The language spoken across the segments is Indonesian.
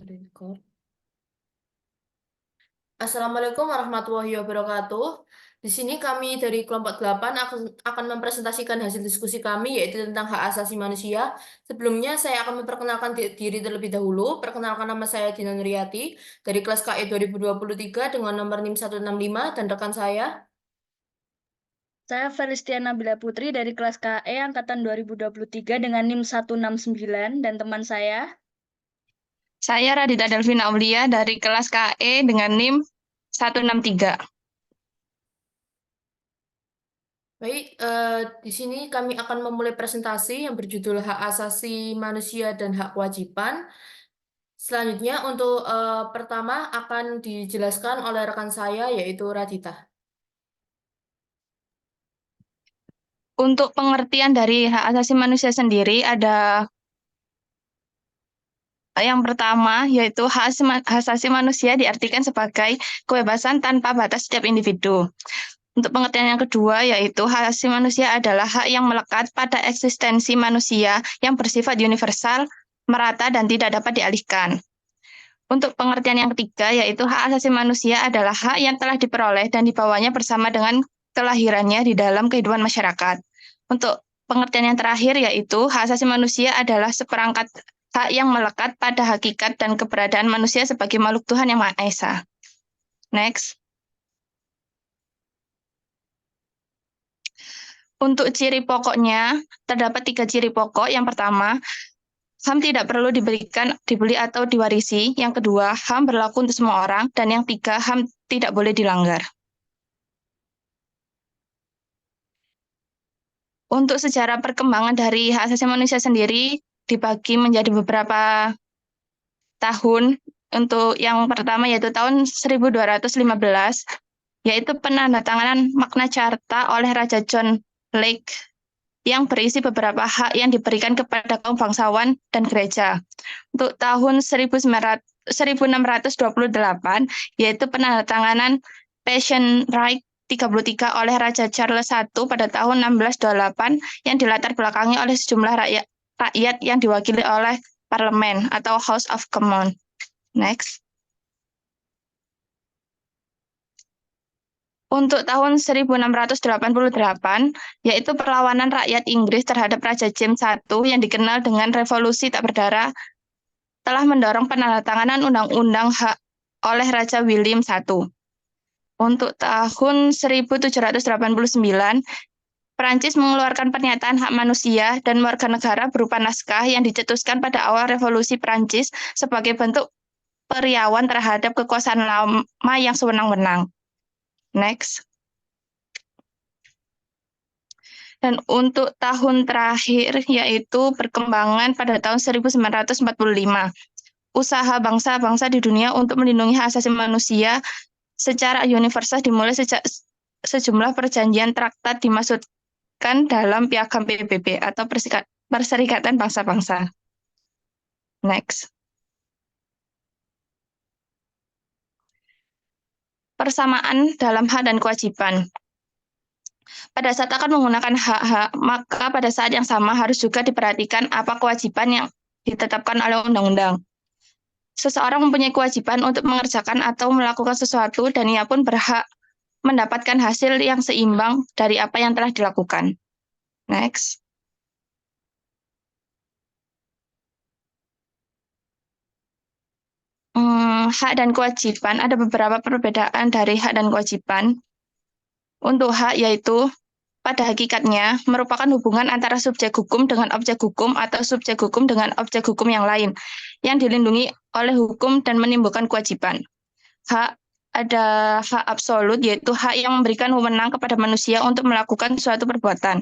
Record. Assalamualaikum warahmatullahi wabarakatuh. Di sini kami dari kelompok 8 akan mempresentasikan hasil diskusi kami yaitu tentang hak asasi manusia. Sebelumnya saya akan memperkenalkan diri terlebih dahulu. Perkenalkan, nama saya Dina Nuriyati dari kelas KE 2023 dengan nomor NIM 165 dan rekan saya. Saya Felistiana Bila Putri dari kelas KE Angkatan 2023 dengan NIM 169 dan teman saya. Saya Radita Delvina Aulia dari kelas KE dengan NIM 163. Baik, di sini kami akan memulai presentasi yang berjudul Hak Asasi Manusia dan Hak Kewajiban. Selanjutnya untuk pertama akan dijelaskan oleh rekan saya yaitu Radita. Untuk pengertian dari hak asasi manusia sendiri ada yang pertama yaitu hak asasi manusia diartikan sebagai kebebasan tanpa batas setiap individu. Untuk pengertian yang kedua yaitu hak asasi manusia adalah hak yang melekat pada eksistensi manusia yang bersifat universal, merata dan tidak dapat dialihkan. Untuk pengertian yang ketiga, yaitu hak asasi manusia adalah hak yang telah diperoleh dan dibawanya bersama dengan kelahirannya di dalam kehidupan masyarakat. Untuk pengertian yang terakhir, yaitu hak asasi manusia adalah seperangkat hak yang melekat pada hakikat dan keberadaan manusia sebagai makhluk Tuhan yang Maha Esa. Next. Untuk ciri pokoknya, terdapat 3 ciri pokok. Yang pertama, HAM tidak perlu dibeli atau diwarisi. Yang kedua, HAM berlaku untuk semua orang. Dan yang tiga, HAM tidak boleh dilanggar. Untuk sejarah perkembangan dari hak asasi manusia sendiri dibagi menjadi beberapa tahun. Untuk yang pertama yaitu tahun 1215, yaitu penandatanganan Magna Carta oleh Raja John Lake yang berisi beberapa hak yang diberikan kepada kaum bangsawan dan gereja. Untuk tahun 1628, yaitu penandatanganan Passion Right 33 oleh Raja Charles I pada tahun 1628 yang dilatar belakangi oleh sejumlah rakyat yang diwakili oleh parlemen atau House of Commons. Next. Untuk tahun 1688, yaitu perlawanan rakyat Inggris terhadap Raja James I yang dikenal dengan Revolusi Tak Berdarah, telah mendorong penandatanganan Undang-Undang Hak oleh Raja William I. Untuk tahun 1789, Perancis mengeluarkan pernyataan hak manusia dan warga negara berupa naskah yang dicetuskan pada awal revolusi Perancis sebagai bentuk periauan terhadap kekuasaan lama yang sewenang-wenang. Next. Dan untuk tahun terakhir yaitu perkembangan pada tahun 1945. Usaha bangsa-bangsa di dunia untuk melindungi hak asasi manusia secara universal dimulai sejak sejumlah perjanjian traktat dimasukkan dalam Piagam PBB atau Perserikatan Bangsa-Bangsa. Next. Persamaan dalam hak dan kewajiban. Pada saat akan menggunakan hak-hak, maka pada saat yang sama harus juga diperhatikan apa kewajiban yang ditetapkan oleh undang-undang. Seseorang mempunyai kewajiban untuk mengerjakan atau melakukan sesuatu dan ia pun berhak mendapatkan hasil yang seimbang dari apa yang telah dilakukan. Next. Hak dan kewajiban, ada beberapa perbedaan dari hak dan kewajiban. Untuk hak yaitu pada hakikatnya merupakan hubungan antara subjek hukum dengan objek hukum atau subjek hukum dengan objek hukum yang lain yang dilindungi oleh hukum dan menimbulkan kewajiban. Hak ada hak absolut yaitu hak yang memberikan wewenang kepada manusia untuk melakukan suatu perbuatan.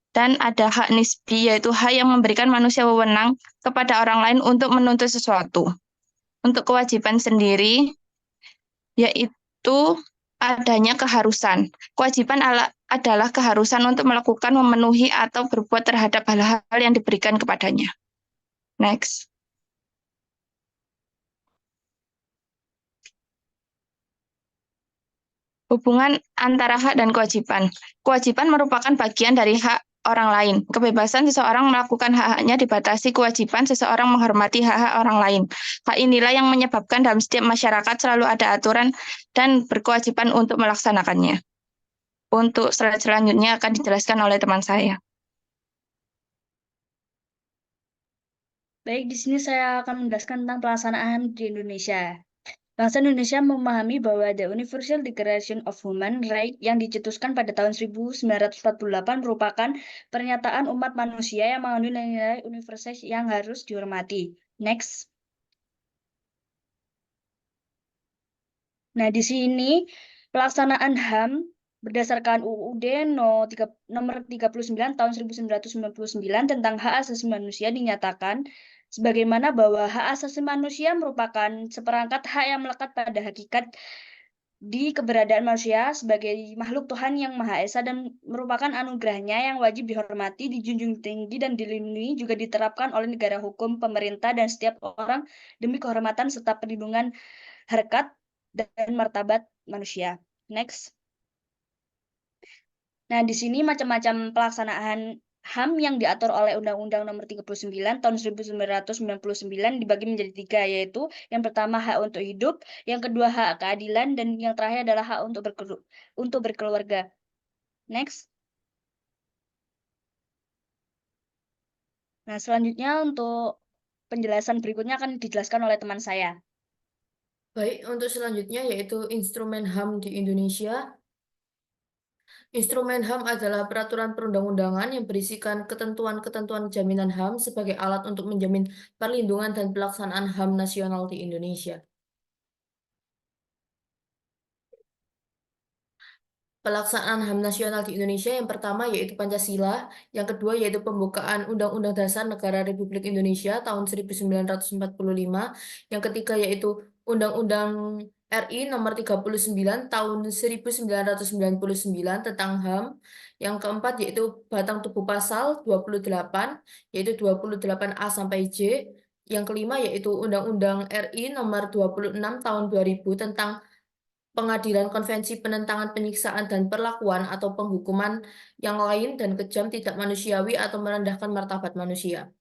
Dan ada hak nisbi yaitu hak yang memberikan manusia wewenang kepada orang lain untuk menuntut sesuatu. Untuk kewajiban sendiri yaitu adanya keharusan. Kewajiban adalah keharusan untuk melakukan, memenuhi, atau berbuat terhadap hal-hal yang diberikan kepadanya. Next. Hubungan antara hak dan kewajiban. Kewajiban merupakan bagian dari hak orang lain. Kebebasan seseorang melakukan hak-haknya dibatasi, kewajiban seseorang menghormati hak-hak orang lain. Hak inilah yang menyebabkan dalam setiap masyarakat selalu ada aturan dan berkewajiban untuk melaksanakannya. Untuk slide selanjutnya akan dijelaskan oleh teman saya. Baik, di sini saya akan menjelaskan tentang pelaksanaan di Indonesia. Bangsa Indonesia memahami bahwa The Universal Declaration of Human Rights yang dicetuskan pada tahun 1948 merupakan pernyataan umat manusia yang mengandung nilai-nilai universal yang harus dihormati. Next. Nah, di sini pelaksanaan HAM berdasarkan UUD nomor 39 tahun 1999 tentang hak asasi manusia dinyatakan sebagaimana bahwa hak asasi manusia merupakan seperangkat hak yang melekat pada hakikat di keberadaan manusia sebagai makhluk Tuhan yang Maha Esa dan merupakan anugerahnya yang wajib dihormati, dijunjung tinggi, dan dilindungi juga diterapkan oleh negara hukum, pemerintah, dan setiap orang demi kehormatan serta perlindungan harkat dan martabat manusia. Next. Nah, di sini macam-macam pelaksanaan HAM yang diatur oleh Undang-Undang Nomor 39 Tahun 1999 dibagi menjadi 3, yaitu yang pertama hak untuk hidup, yang kedua hak keadilan, dan yang terakhir adalah hak untuk berkeluarga. Next. Nah, selanjutnya untuk penjelasan berikutnya akan dijelaskan oleh teman saya. Baik, untuk selanjutnya yaitu instrumen HAM di Indonesia. Instrumen HAM adalah peraturan perundang-undangan yang berisikan ketentuan-ketentuan jaminan HAM sebagai alat untuk menjamin perlindungan dan pelaksanaan HAM nasional di Indonesia. Pelaksanaan HAM nasional di Indonesia yang pertama yaitu Pancasila, yang kedua yaitu pembukaan Undang-Undang Dasar Negara Republik Indonesia tahun 1945, yang ketiga yaitu Undang-Undang RI nomor 39 tahun 1999 tentang HAM, yang keempat yaitu batang tubuh pasal 28 yaitu 28A sampai J, yang kelima yaitu Undang-Undang RI nomor 26 tahun 2000 tentang Pengadilan Konvensi Penentangan Penyiksaan dan Perlakuan atau Penghukuman yang lain dan kejam, tidak manusiawi atau merendahkan martabat manusia.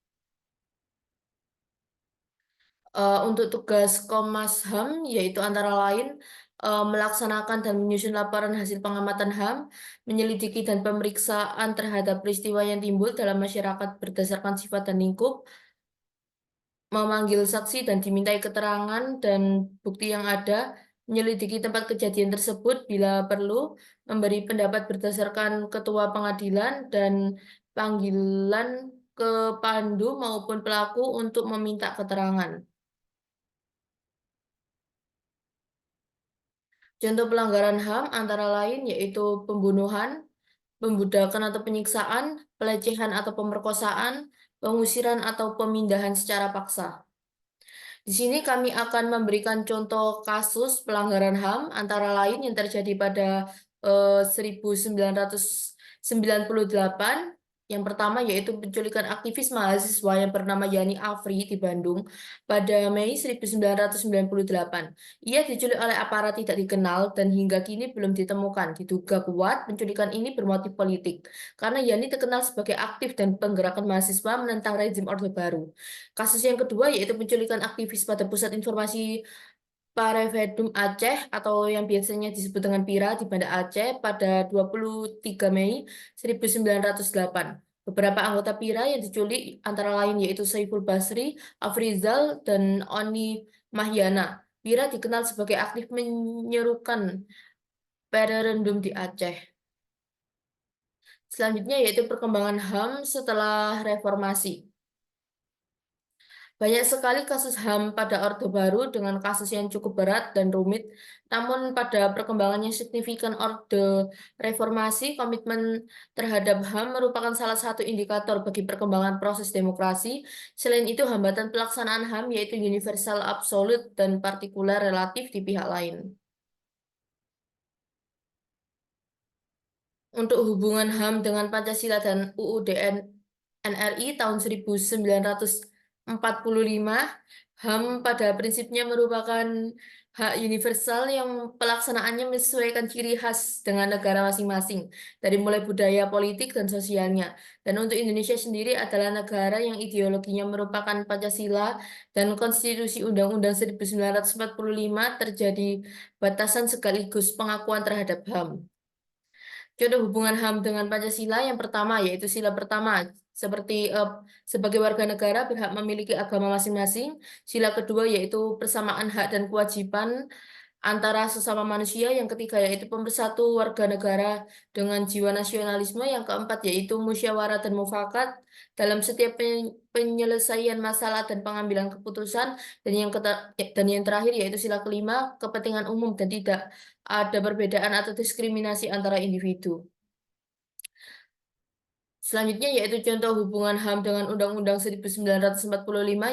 Untuk tugas Komnas HAM yaitu antara lain melaksanakan dan menyusun laporan hasil pengamatan HAM, menyelidiki dan pemeriksaan terhadap peristiwa yang timbul dalam masyarakat berdasarkan sifat dan lingkup, memanggil saksi dan dimintai keterangan dan bukti yang ada, menyelidiki tempat kejadian tersebut bila perlu, memberi pendapat berdasarkan ketua pengadilan dan panggilan ke pandu maupun pelaku untuk meminta keterangan. Contoh pelanggaran HAM antara lain yaitu pembunuhan, pembudakan atau penyiksaan, pelecehan atau pemerkosaan, pengusiran atau pemindahan secara paksa. Di sini kami akan memberikan contoh kasus pelanggaran HAM antara lain yang terjadi pada 1998. Yang pertama yaitu penculikan aktivis mahasiswa yang bernama Yani Afri di Bandung pada Mei 1998. Ia diculik oleh aparat tidak dikenal dan hingga kini belum ditemukan. Diduga kuat penculikan ini bermotif politik karena Yani terkenal sebagai aktif dan penggerakkan mahasiswa menentang rezim Orde Baru. Kasus yang kedua yaitu penculikan aktivis pada Pusat Informasi Parevedum Aceh atau yang biasanya disebut dengan PIRA di Banda Aceh pada 23 Mei 1908. Beberapa anggota PIRA yang diculik antara lain yaitu Saiful Basri, Afrizal, dan Oni Mahyana. PIRA dikenal sebagai aktif menyerukan referendum di Aceh. Selanjutnya yaitu perkembangan HAM setelah reformasi. Banyak sekali kasus HAM pada Orde Baru dengan kasus yang cukup berat dan rumit, namun pada perkembangannya signifikan Orde Reformasi, komitmen terhadap HAM merupakan salah satu indikator bagi perkembangan proses demokrasi. Selain itu, hambatan pelaksanaan HAM yaitu universal absolut dan partikular relatif di pihak lain. Untuk hubungan HAM dengan Pancasila dan UUD NRI tahun 1945, HAM pada prinsipnya merupakan hak universal yang pelaksanaannya menyesuaikan ciri khas dengan negara masing-masing, dari mulai budaya, politik, dan sosialnya. Dan untuk Indonesia sendiri adalah negara yang ideologinya merupakan Pancasila dan Konstitusi Undang-Undang 1945 terjadi batasan sekaligus pengakuan terhadap HAM. Contoh hubungan HAM dengan Pancasila yang pertama yaitu sila pertama seperti sebagai warga negara berhak memiliki agama masing-masing. Sila kedua yaitu persamaan hak dan kewajiban antara sesama manusia. Yang ketiga yaitu pemersatu warga negara dengan jiwa nasionalisme. Yang keempat yaitu musyawarah dan mufakat dalam setiap penyelesaian masalah dan pengambilan keputusan. Dan yang terakhir yaitu sila kelima kepentingan umum dan tidak ada perbedaan atau diskriminasi antara individu. Selanjutnya yaitu contoh hubungan HAM dengan Undang-Undang 1945.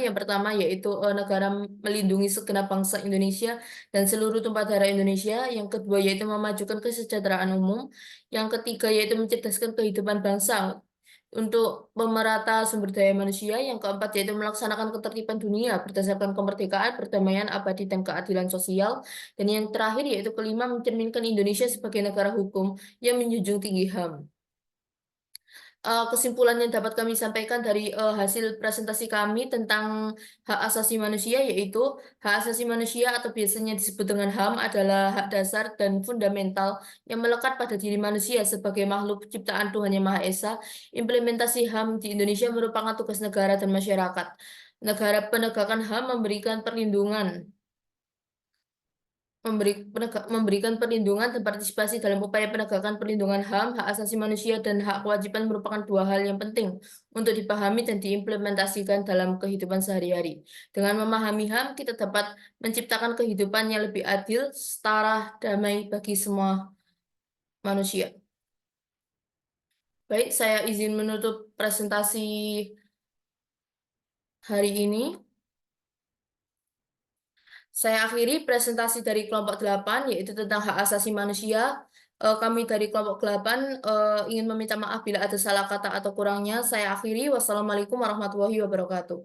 Yang pertama yaitu negara melindungi segenap bangsa Indonesia dan seluruh tumpah darah Indonesia. Yang kedua yaitu memajukan kesejahteraan umum. Yang ketiga yaitu mencerdaskan kehidupan bangsa untuk pemerata sumber daya manusia. Yang keempat yaitu melaksanakan ketertiban dunia berdasarkan kemerdekaan, perdamaian abadi, dan keadilan sosial. Dan yang terakhir yaitu kelima mencerminkan Indonesia sebagai negara hukum yang menjunjung tinggi HAM. Kesimpulan yang dapat kami sampaikan dari hasil presentasi kami tentang hak asasi manusia yaitu hak asasi manusia atau biasanya disebut dengan HAM adalah hak dasar dan fundamental yang melekat pada diri manusia sebagai makhluk ciptaan Tuhan Yang Maha Esa. Implementasi HAM di Indonesia merupakan tugas negara dan masyarakat. Negara penegakan HAM memberikan perlindungan dan partisipasi dalam upaya penegakan perlindungan HAM, hak asasi manusia, dan hak kewajiban merupakan dua hal yang penting untuk dipahami dan diimplementasikan dalam kehidupan sehari-hari. Dengan memahami HAM, kita dapat menciptakan kehidupan yang lebih adil, setara, damai bagi semua manusia. Baik, saya izin menutup presentasi hari ini. Saya akhiri presentasi dari kelompok 8, yaitu tentang hak asasi manusia. Kami dari kelompok 8 ingin meminta maaf bila ada salah kata atau kurangnya. Saya akhiri. Wassalamualaikum warahmatullahi wabarakatuh.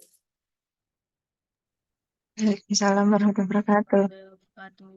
Waalaikumsalam warahmatullahi wabarakatuh.